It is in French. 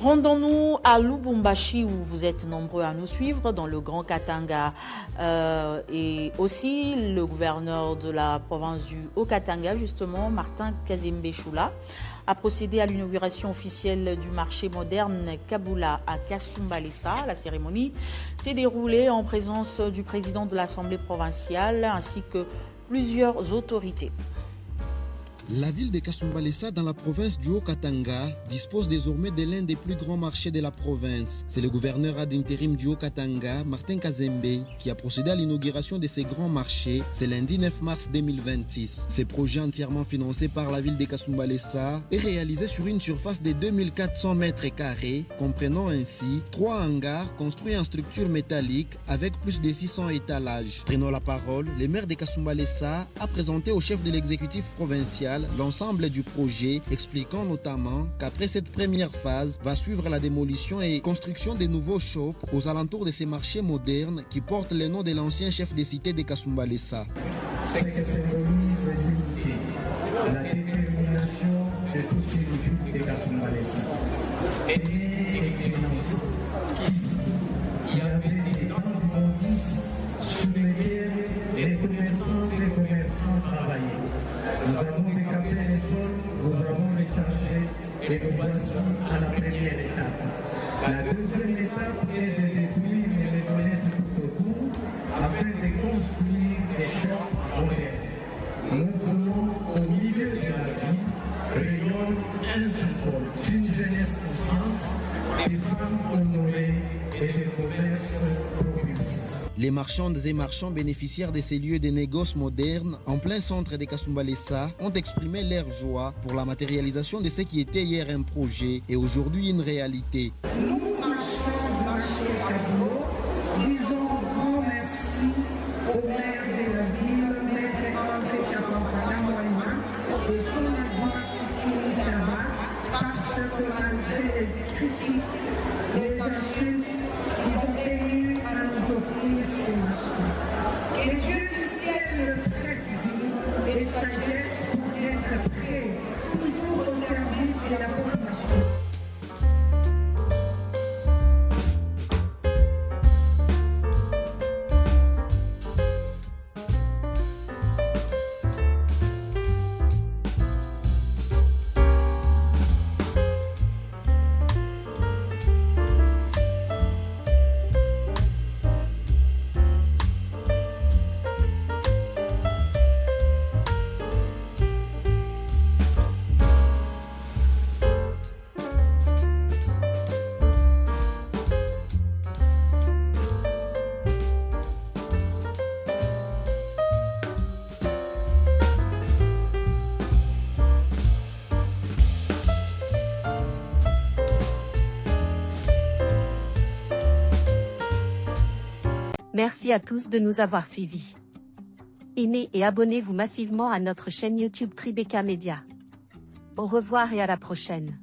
Rendons-nous à Lubumbashi où vous êtes nombreux à nous suivre dans le Grand Katanga et aussi le gouverneur de la province du Haut-Katanga, justement, Martin Kazembe Choula, a procédé à l'inauguration officielle du marché moderne Kaboula à Kasumbalesa. La cérémonie s'est déroulée en présence du président de l'Assemblée provinciale ainsi que plusieurs autorités. La ville de Kasumbalesa dans la province du Haut-Katanga dispose désormais de l'un des plus grands marchés de la province. C'est le gouverneur ad intérim du Haut-Katanga, Martin Kazembe, qui a procédé à l'inauguration de ces grands marchés ce lundi 9 mars 2026. Ce projet entièrement financé par la ville de Kasumbalesa est réalisé sur une surface de 2400 mètres carrés, comprenant ainsi 3 hangars construits en structure métallique avec plus de 600 étalages. Prenant la parole, le maire de Kasumbalesa a présenté au chef de l'exécutif provincial l'ensemble du projet, expliquant notamment qu'après cette première phase va suivre la démolition et construction de nouveaux shops aux alentours de ces marchés modernes qui portent le nom de l'ancien chef de cité de Kasumbalesa. C'est que symbolise l'unité, la détermination de toutes ces équipes de Kasumbalesa. Aînée excellence, il y avait des grands immondices sur lesquels les commerçants travaillaient. Nous avons décapé les sols, nous avons les chargés et nous voici à la première étape. La deuxième étape est de détruire les maisonnettes tout autour afin de construire des champs modernes. Nous voulons au milieu de la ville rayonne un sous-sol d'une jeunesse consciente, des femmes honorées et des commerces propulsés. Les marchandes et marchands bénéficiaires de ces lieux de négoces modernes en plein centre de Kasumbalesa ont exprimé leur joie pour la matérialisation de ce qui était hier un projet et aujourd'hui une réalité. Nous marchons du marché Kaboula, disons grand merci au maire de la ville, maître André Kapampada Moïma, et son adjoint Kiki Taba, parce que malgré les critiques, les insultes, ils ont tenu à nous offrir ces marchés. Et Dieu du ciel le prête vie et sagesse pour être prêt, toujours au service de la population. Merci à tous de nous avoir suivis. Aimez et abonnez-vous massivement à notre chaîne YouTube Tribeca Media. Au revoir et à la prochaine.